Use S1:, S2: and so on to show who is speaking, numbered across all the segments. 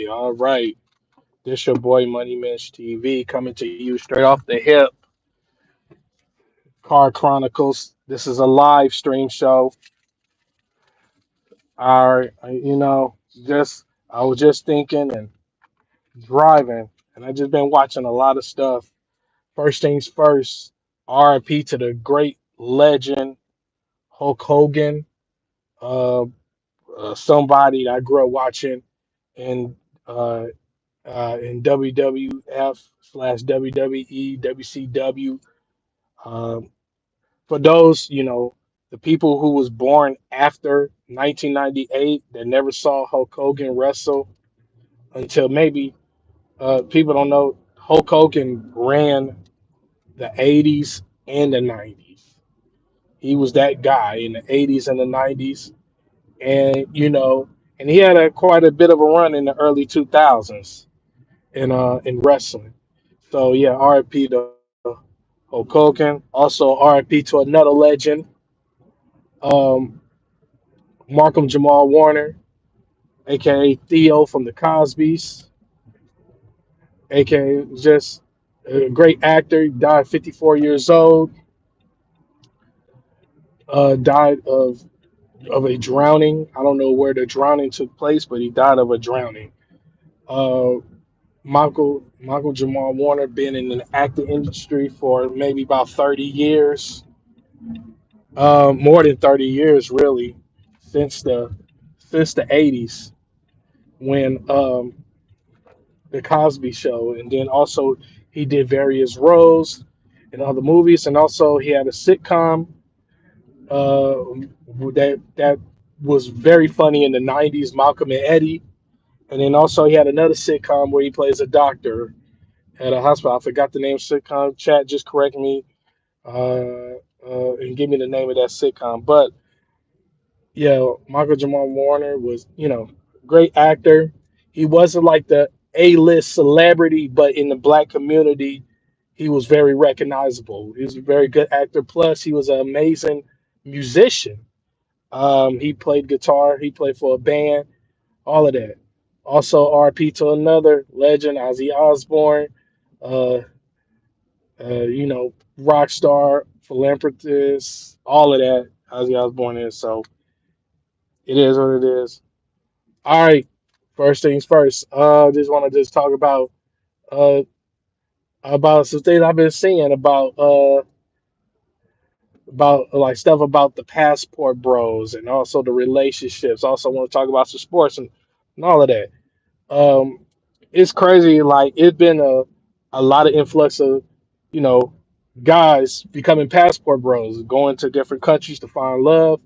S1: All right. This your boy Money Mitch TV coming to you straight off the hip. Car Chronicles. This is a live stream show. All right, just I was just thinking and driving, and I just been watching a lot of stuff. First things first, RIP to the great legend Hulk Hogan. Uh, Somebody that I grew up watching in uh, in WWF slash WWE, WCW. Um, for those, the people who was born after 1998 that never saw Hulk Hogan wrestle until maybe people don't know Hulk Hogan ran the 80s and the 90s. He was that guy in the 80s and the 90s, and and he had quite a bit of a run in the early 2000s in wrestling. So yeah, RIP to Hulk Hogan. Also RIP to another legend, um, Markham Jamal Warner, aka Theo from the Cosbys, aka just a great actor. He died 54 years old. Died of a drowning. I don't know where the drowning took place, but he died of a drowning. Uh, Michael Jamal Warner been in the acting industry for maybe about 30 years, more than 30 years really, since the 80s when the Cosby Show, and then also he did various roles in other movies, and also he had a sitcom uh, that was very funny in the 90s, Malcolm and Eddie, and then also he had another sitcom where he plays a doctor at a hospital. I forgot the name of the sitcom. Chat, just correct me and give me the name of that sitcom. But yeah, Michael Jamal Warner was, great actor. He wasn't like the A-list celebrity, but in the black community, he was very recognizable. He was a very good actor. Plus, he was an amazing musician. He played guitar. He played for a band. All of that. Also, RP to another legend, Ozzy Osbourne. Uh, rock star, philanthropist, all of that. Ozzy Osbourne is. So it is what it is. All right. First things first. Just want to just talk uh about some things I've been seeing about like stuff about the passport bros and also the relationships. Also want to talk about some sports and all of that. Um, it's crazy. Like it's been a lot of influx of you know guys becoming passport bros, going to different countries to find love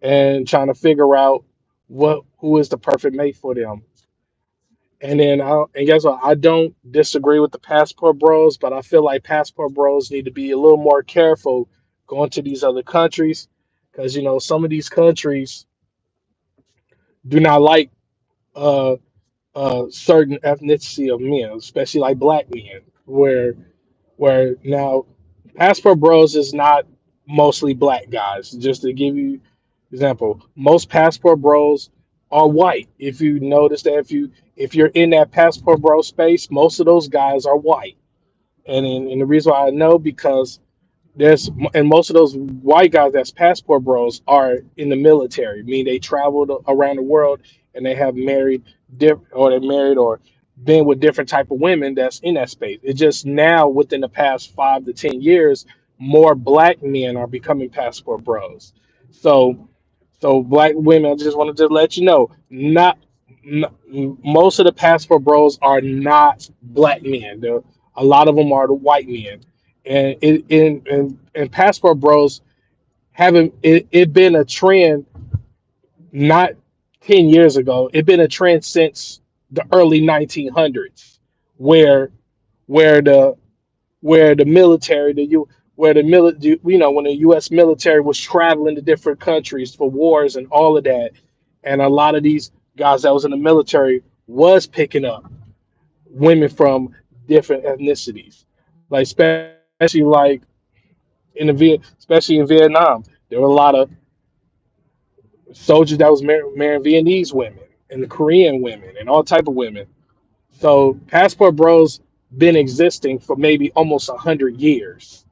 S1: and trying to figure out what who is the perfect mate for them. And guess what? I don't disagree with the passport bros, but I feel like passport bros need to be a little more careful going to these other countries because some of these countries do not like uh, certain ethnicity of men, especially like black men, where now passport bros is not mostly black guys. Just to give you example, most passport bros are white. If you notice that, if you're in that passport bro space, most of those guys are white. And the reason why I know because there's and most of those white guys that's passport bros are in the military. I mean, they traveled around the world and they have or they're married or been with different type of women that's in that space. It's just now within the past 5 to 10 years, more black men are becoming passport bros. So so black women, I just want to just let you know, most of the passport bros are not black men. A lot of them are the white men, and and passport bros haven't it been a trend not 10 years ago. It been a trend since the early 1900s, where where the where the military, the U, where the military, when the U.S. military was traveling to different countries for wars and all of that, and a lot of these guys that was in the military was picking up women from different ethnicities, like especially like especially in Vietnam, there were a lot of soldiers that was marrying Vietnamese women, and the Korean women and all type of women. So Passport Bros been existing for maybe almost 100 years.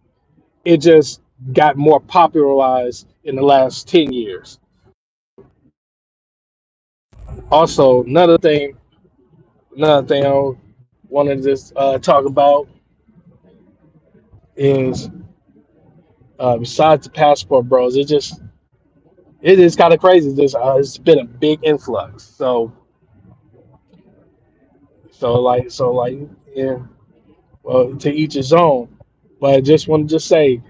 S1: It just got more popularized in the last 10 years. Also, another thing I wanted to just talk about is besides the Passport Bros, it is kind of crazy. It's been a big influx. So like yeah. Well, to each his own. But I just want to just say,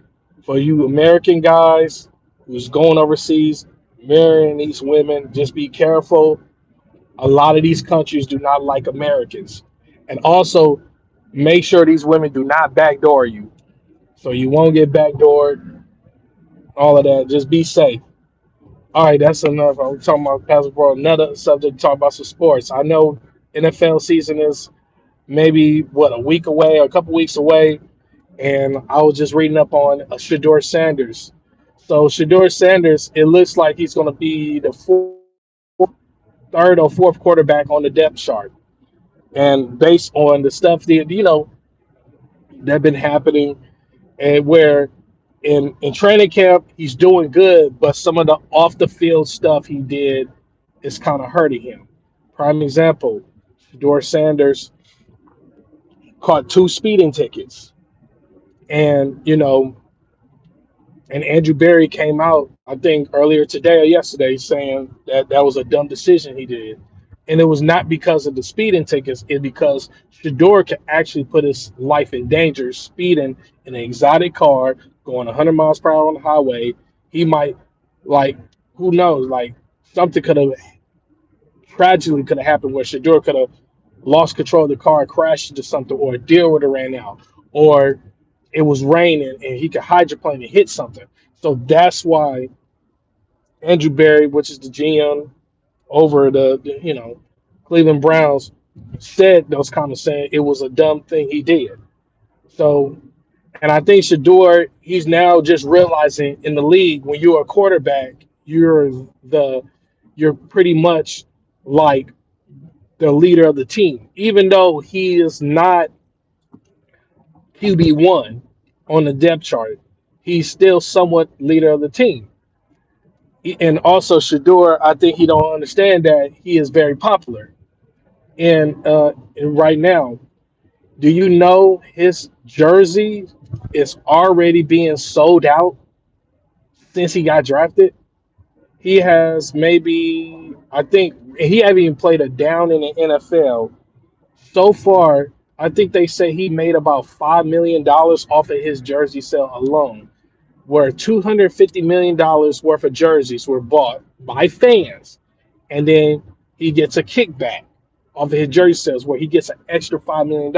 S1: for you American guys who's going overseas, marrying these women, just be careful. A lot of these countries do not like Americans, and also make sure these women do not backdoor you, so you won't get backdoored. All of that. Just be safe. All right, that's enough. I'm talking about passport. Another subject to talk about some sports. I know NFL season is maybe what a week away, or a couple weeks away, and I was just reading up on Shador Sanders. So Shador Sanders, it looks like he's going to be the third or fourth quarterback on the depth chart, and based on the stuff that that been happening, and where in training camp he's doing good, but some of the off the field stuff he did is kind of hurting him. Prime example, Shador Sanders caught two speeding tickets, and and Andrew Berry came out, I think earlier today or yesterday, saying that that was a dumb decision he did. And it was not because of the speeding tickets, it's because Shador could actually put his life in danger speeding in an exotic car going 100 miles per hour on the highway. He might, like, who knows, like, something could have tragically could have happened where Shador could have lost control of the car, crashed into something, or a deer would have ran out, or it was raining and he could hydroplane and hit something. So that's why Andrew Berry, which is the GM over the Cleveland Browns, said those comments saying it was a dumb thing he did. So, and I think Shador, he's now just realizing in the league when you're a quarterback, the you're pretty much like the leader of the team, even though he is not QB1 on the depth chart. He's still somewhat leader of the team. And also Shador, I think he don't understand that he is very popular. And right now, do you know his jersey is already being sold out since he got drafted? He has maybe, I think, he haven't even played a down in the NFL so far. I think they say he made about $5 million off of his jersey sale alone, where $250 million worth of jerseys were bought by fans, and then he gets a kickback off of his jersey sales where he gets an extra $5 million.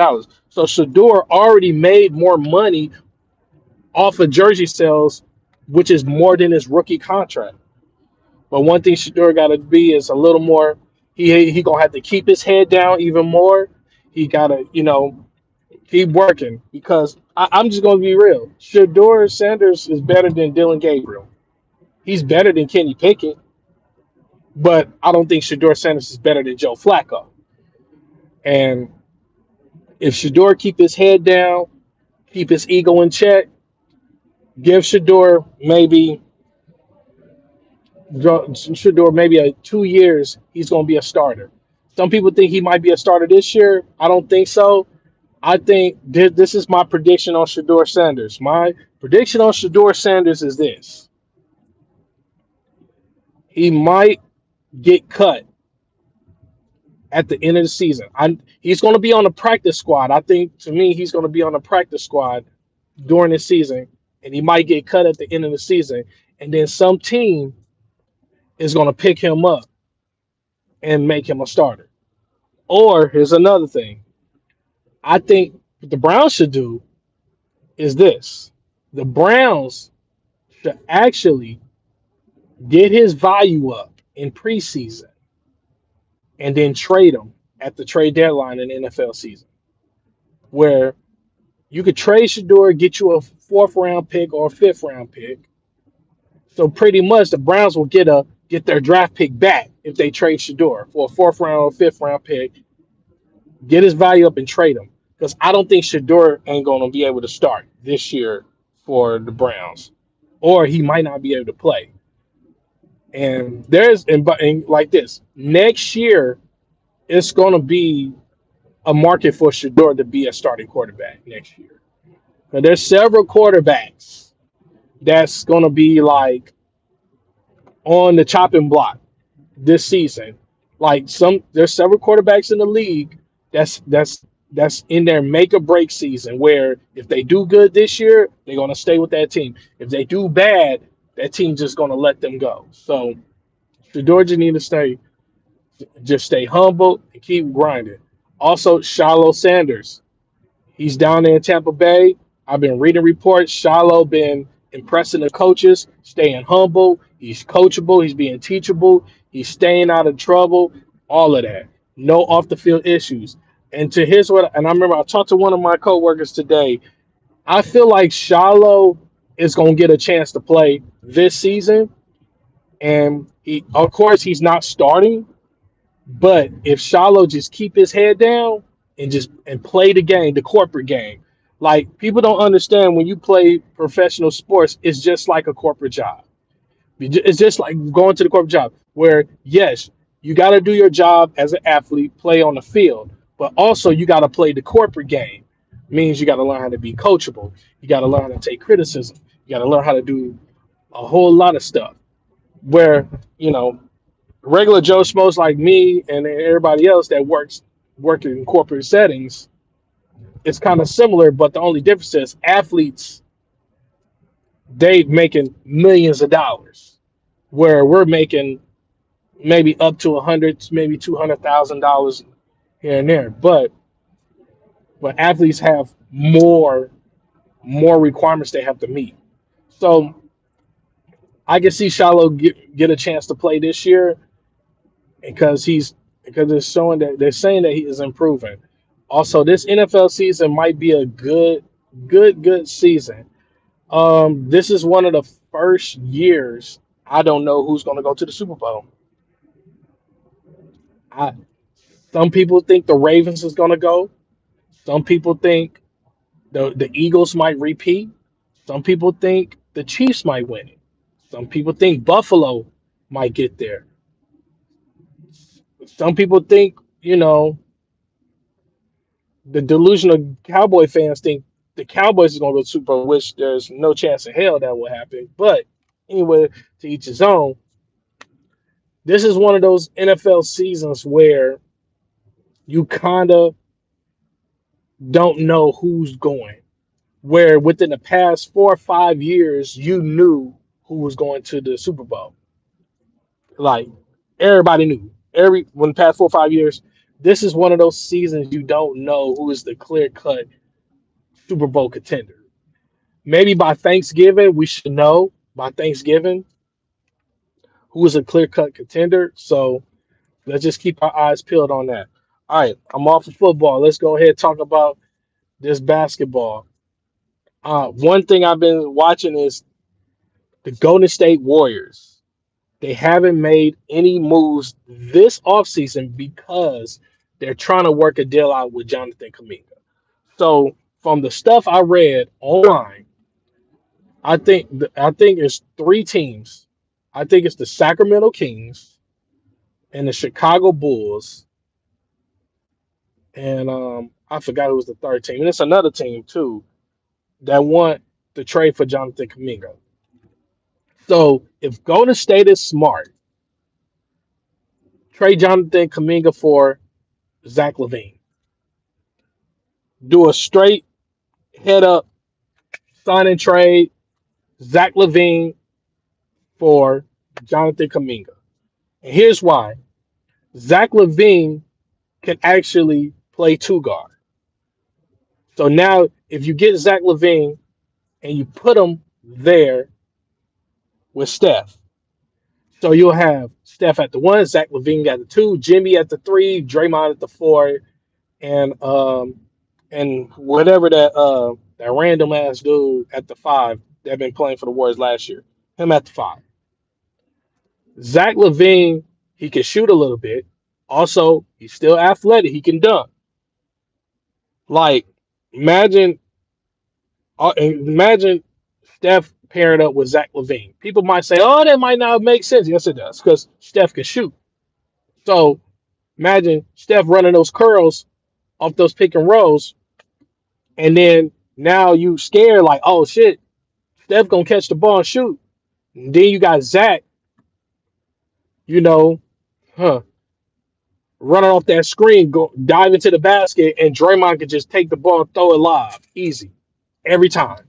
S1: So Shador already made more money off of jersey sales, which is more than his rookie contract. But one thing Shador got to be is a little more. He gonna have to keep his head down even more. He gotta keep working because I'm just gonna be real. Shador Sanders is better than Dylan Gabriel. He's better than Kenny Pickett, but I don't think Shador Sanders is better than Joe Flacco. And if Shador keep his head down, keep his ego in check, give Shador maybe 2 years, he's going to be a starter. Some people think he might be a starter this year. I don't think so. I think this is my prediction on Shador Sanders. My prediction on Shador Sanders is this: he might get cut at the end of the season. He's going to be on the practice squad. I think, to me, he's going to be on the practice squad during the season, and he might get cut at the end of the season. And then some team is going to pick him up and make him a starter. Or here's another thing. I think what the Browns should do is this. The Browns should actually get his value up in preseason and then trade him at the trade deadline in the NFL season, where you could trade Shador, get you a fourth round pick or a fifth round pick. So pretty much the Browns will get a get their draft pick back if they trade Shador for a fourth round or fifth round pick, get his value up and trade him. Because I don't think Shador ain't going to be able to start this year for the Browns, or he might not be able to play. And and like this next year, it's going to be a market for Shador to be a starting quarterback next year. But there's several quarterbacks that's going to be like on the chopping block this season. Like there's several quarterbacks in the league that's in their make or break season where if they do good this year, they're gonna stay with that team. If they do bad, that team's just gonna let them go. So the Georgia need to stay humble and keep grinding. Also, Shiloh Sanders. He's down there in Tampa Bay. I've been reading reports. Shiloh been impressing the coaches, staying humble. He's coachable. He's being teachable. He's staying out of trouble. All of that. No off the field issues. And to here's what, and I remember I talked to one of my coworkers today. I feel like Shiloh is going to get a chance to play this season, and of course, he's not starting. But if Shiloh just keep his head down and just play the game, the corporate game, like people don't understand when you play professional sports, it's just like a corporate job. It's just like going to the corporate job where yes, you got to do your job as an athlete, play on the field, but also you got to play the corporate game. Means you got to learn how to be coachable. You got to learn how to take criticism. You got to learn how to do a whole lot of stuff. Where you know regular Joe Schmoes like me and everybody else that work in corporate settings, it's kind of similar, but the only difference is athletes they making millions of dollars, where we're making maybe up to 100, maybe $200,000 here and there. But athletes have more requirements they have to meet. So I can see Shiloh get a chance to play this year because it's showing that they're saying that he is improving. Also, this NFL season might be a good season. This is one of the first years I don't know who's going to go to the Super Bowl. I Some people think the Ravens is going to go. Some people think the Eagles might repeat. Some people think the Chiefs might win it. Some people think Buffalo might get there. Some people think, the delusional Cowboy fans think the Cowboys is going to go to Super Bowl, which there's no chance in hell that will happen. But anyway, to each his own. This is one of those NFL seasons where you kind of don't know who's going. Where within the past 4 or 5 years, you knew who was going to the Super Bowl. Like everybody knew. When the past 4 or 5 years, this is one of those seasons you don't know who is the clear cut Super Bowl contender. Maybe by Thanksgiving, we should know by Thanksgiving who is a clear cut contender. So let's just keep our eyes peeled on that. All right, I'm off of football. Let's go ahead and talk about this basketball. One thing I've been watching is the Golden State Warriors. They haven't made any moves this offseason because they're trying to work a deal out with Jonathan Kaminga. So from the stuff I read online, I think it's three teams. I think it's the Sacramento Kings and the Chicago Bulls, and I forgot who was the third team. And it's another team too that want to trade for Jonathan Kaminga. So if Golden State is smart, trade Jonathan Kaminga for Zach LaVine. Do a straight head up sign and trade Zach LaVine for Jonathan Kaminga. And here's why. Zach LaVine can actually play two guard. So now if you get Zach LaVine and you put him there with Steph, so you'll have Steph at the one, Zach LaVine at the two, Jimmy at the three, Draymond at the four, and whatever that random ass dude at the five that been playing for the Warriors last year, him at the five. Zach Levine, he can shoot a little bit. Also, he's still athletic. He can dunk. Like, imagine, imagine Steph paired up with Zach Levine. People might say, "Oh, that might not make sense." Yes, it does, because Steph can shoot. So imagine Steph running those curls off those pick and rolls, and then now you scared like, "Oh shit, Steph gonna catch the ball and shoot." And then you got Zach, you know, huh, running off that screen, go dive into the basket, and Draymond could just take the ball and throw it live, easy, every time.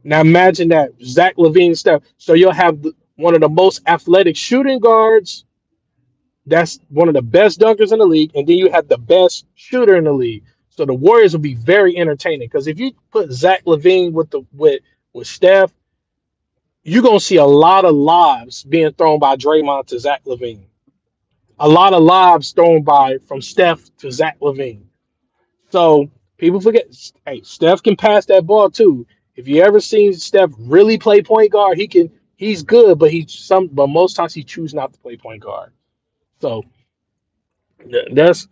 S1: Now imagine that Zach Levine stuff. So you'll have one of the most athletic shooting guards. That's one of the best dunkers in the league, and then you have the best shooter in the league. So the Warriors will be very entertaining because if you put Zach Levine with Steph, you're gonna see a lot of lobs being thrown by Draymond to Zach Levine. A lot of lobs thrown by from Steph to Zach Levine. So people forget, hey, Steph can pass that ball too. If you ever seen Steph really play point guard, he's good, but most times he chooses not to play point guard. So that's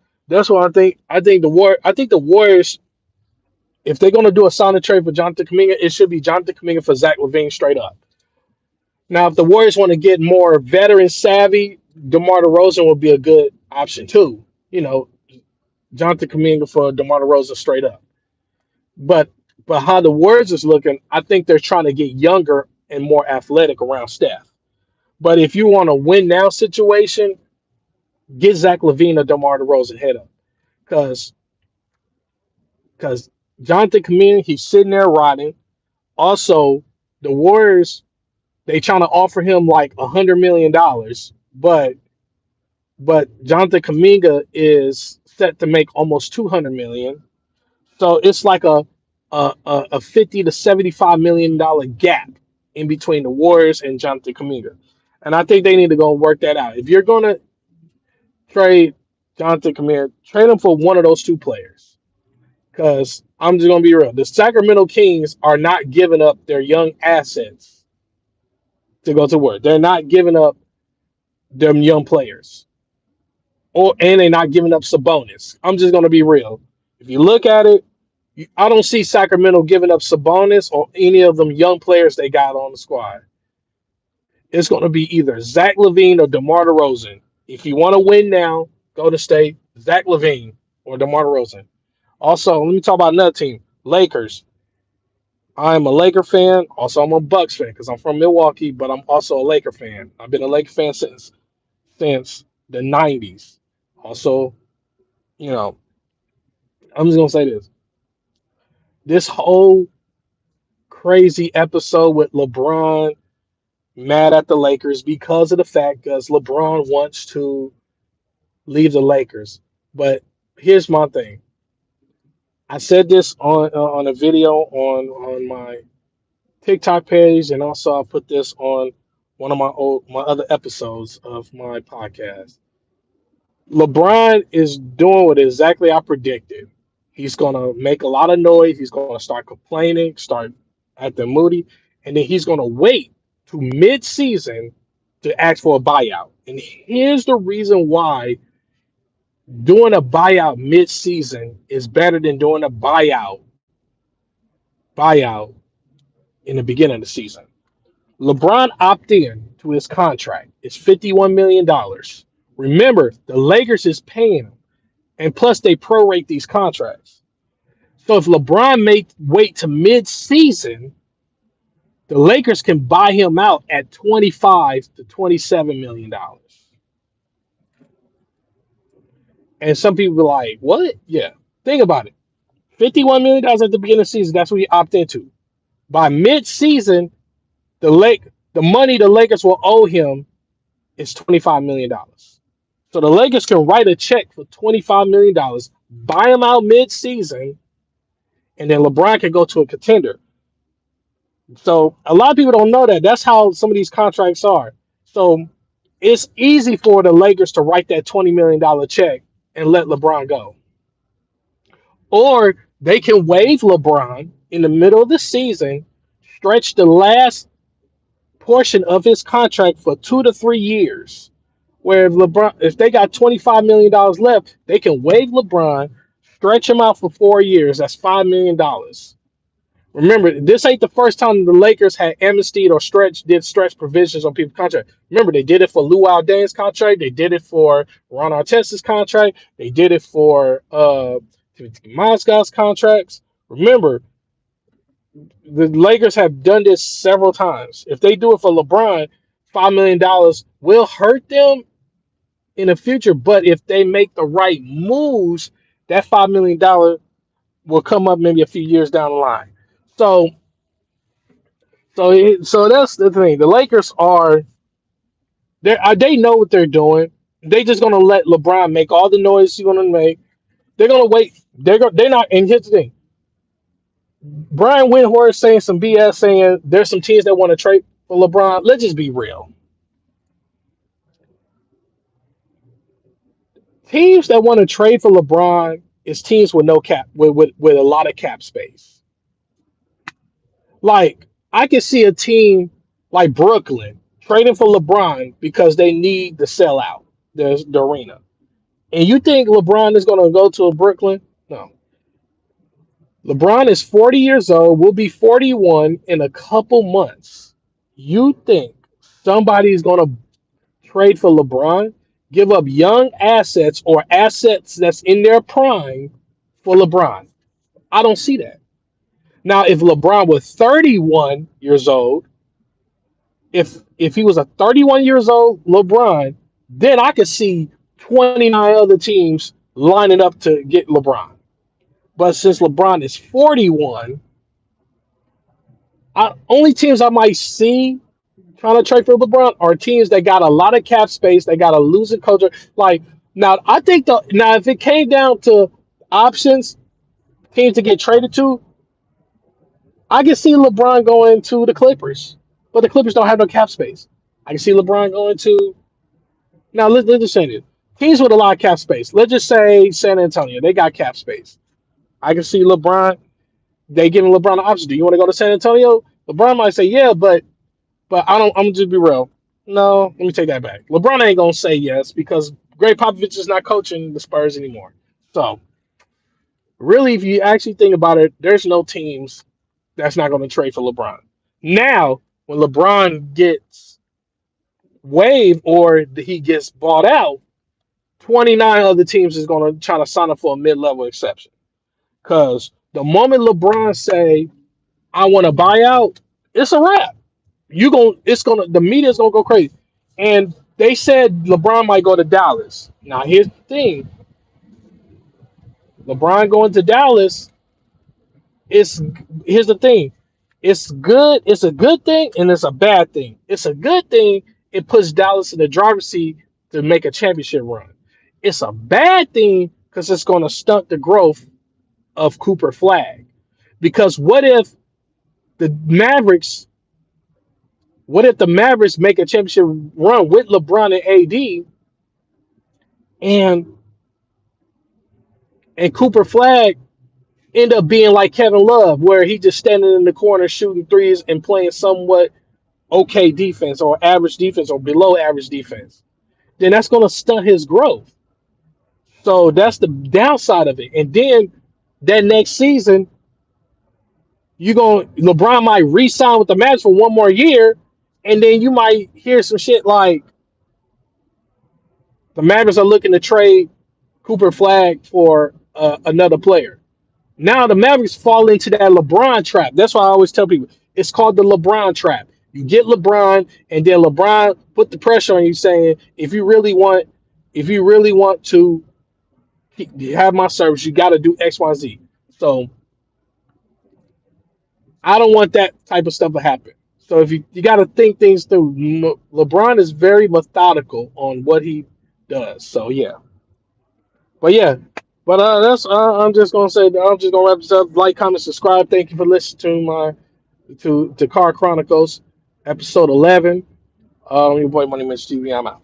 S1: what I think. I think the Warriors, if they're gonna do a sign and trade for Jonathan Kuminga, it should be Jonathan Kuminga for Zach Levine straight up. Now, if the Warriors want to get more veteran savvy, DeMar DeRozan would be a good option too. You know, Jonathan Kuminga for DeMar DeRozan straight up. But but how the Warriors is looking, I think they're trying to get younger and more athletic around Steph. But if you want a win now situation, get Zach Levine or DeMar DeRozan head up. Because because Jonathan Kuminga, he's sitting there rotting. Also, the Warriors, they trying to offer him like $100 million, but Jonathan Kaminga is set to make almost 200 million. So it's like a 50 to 75 million dollar gap in between the Warriors and Jonathan Kaminga, and I think they need to go and work that out. If you're gonna trade Jonathan Kaminga, trade him for one of those two players. Because I'm just gonna be real, the Sacramento Kings are not giving up their young assets to go to work. They're not giving up them young players. And they're not giving up Sabonis. I'm just gonna be real. If you look at it, I don't see Sacramento giving up Sabonis or any of them young players they got on the squad. It's gonna be either Zach Levine or DeMar DeRozan. If you want to win now, go to state Zach Levine or DeMar DeRozan. Also, let me talk about another team, Lakers. I'm a Laker fan. Also, I'm a Bucks fan because I'm from Milwaukee, but I'm also a Laker fan. I've been a Laker fan since the '90s. Also, you know, I'm just gonna say this: this whole crazy episode with LeBron mad at the Lakers because of the fact because LeBron wants to leave the Lakers. But here's my thing: I said this on a video on my TikTok page, and also I put this on one of my other episodes of my podcast. LeBron is doing what exactly I predicted. He's gonna make a lot of noise. He's gonna start complaining, start acting moody, and then he's gonna wait to mid-season to ask for a buyout. And here's the reason why doing a buyout mid-season is better than doing a buyout in the beginning of the season. LeBron opted in to his contract. It's $51 million. Remember, the Lakers is paying him, and plus they prorate these contracts. So if LeBron may wait to mid-season, the Lakers can buy him out at $25 to $27 million. And some people are like, "What? Yeah, think about it. $51 million at the beginning of the season. That's what he opted into. By mid-season, the money the Lakers will owe him is $25 million. So the Lakers can write a check for $25 million, buy him out mid-season, and then LeBron can go to a contender. So a lot of people don't know that. That's how some of these contracts are. So it's easy for the Lakers to write that $20 million check and let LeBron go. Or they can waive LeBron in the middle of the season, stretch the last portion of his contract for 2 to 3 years. Where if they got $25 million left, they can waive LeBron, stretch him out for 4 years. That's $5 million. Remember, this ain't the first time the Lakers had amnestied or did stretch provisions on people's contract. Remember, they did it for Luol Deng's contract. They did it for Ron Artest's contract. They did it for Timothy Mozgov's contracts. Remember, the Lakers have done this several times. If they do it for LeBron, $5 million will hurt them in the future. But if they make the right moves, that $5 million will come up maybe a few years down the line. So so that's the thing. The Lakers are they know what they're doing. They just gonna let LeBron make all the noise he's gonna make. They're gonna wait. They're not. And here's the thing: Brian Windhorst saying some BS, saying there's some teams that want to trade for LeBron. Let's just be real. Teams that want to trade for LeBron is teams with no cap, with a lot of cap space. Like I can see a team like Brooklyn trading for LeBron because they need to sell out the arena. And you think LeBron is going to go to a Brooklyn? No. LeBron is 40 years old, will be 41 in a couple months. You think somebody is going to trade for LeBron, give up young assets or assets that's in their prime for LeBron? I don't see that. Now, if LeBron was 31 years old, if he was a 31 years old LeBron, then I could see 29 other teams lining up to get LeBron. But since LeBron is 41, only teams I might see trying to trade for LeBron are teams that got a lot of cap space, they got a losing culture. Like now, I think now if it came down to options, teams to get traded to, I can see LeBron going to the Clippers, but the Clippers don't have no cap space. I can see LeBron going to now. Let's just say this: teams with a lot of cap space. Let's just say San Antonio, they got cap space. I can see LeBron. They giving LeBron an option. Do you want to go to San Antonio? LeBron might say, yeah, but I don't. I'm gonna just be real. No, let me take that back. LeBron ain't gonna say yes because Greg Popovich is not coaching the Spurs anymore. So really, if you actually think about it, there's no teams that's not gonna trade for LeBron. Now, when LeBron gets waived or he gets bought out, 29 other teams is gonna try to sign up for a mid-level exception. Because the moment LeBron say, I want to buy out, it's a wrap. The media's gonna go crazy. And they said LeBron might go to Dallas. Now here's the thing. LeBron going to Dallas is here's the thing. It's good, it's a good thing, and it's a bad thing. It's a good thing, it puts Dallas in the driver's seat to make a championship run. It's a bad thing because it's gonna stunt the growth of Cooper Flag. Because the Mavericks what if the Mavericks make a championship run with LeBron and AD and Cooper Flag end up being like Kevin Love, where he just standing in the corner shooting threes and playing somewhat okay defense or average defense or below average defense? Then that's going to stunt his growth. So that's the downside of it. And then that next season, LeBron might re-sign with the Mavericks for one more year, and then you might hear some shit like the Mavericks are looking to trade Cooper Flag for another player. Now the Mavericks fall into that LeBron trap. That's why I always tell people it's called the LeBron trap. You get LeBron, and then LeBron put the pressure on you, saying if you really want to have my service, you got to do X, Y, Z. So I don't want that type of stuff to happen. So if you got to think things through. LeBron is very methodical on what he does. So yeah, but yeah, but that's I'm just gonna say I'm just gonna wrap this up. Like, comment, subscribe. Thank you for listening to to Car Chronicles, episode 11. Your boy Money MitchTV. I'm out.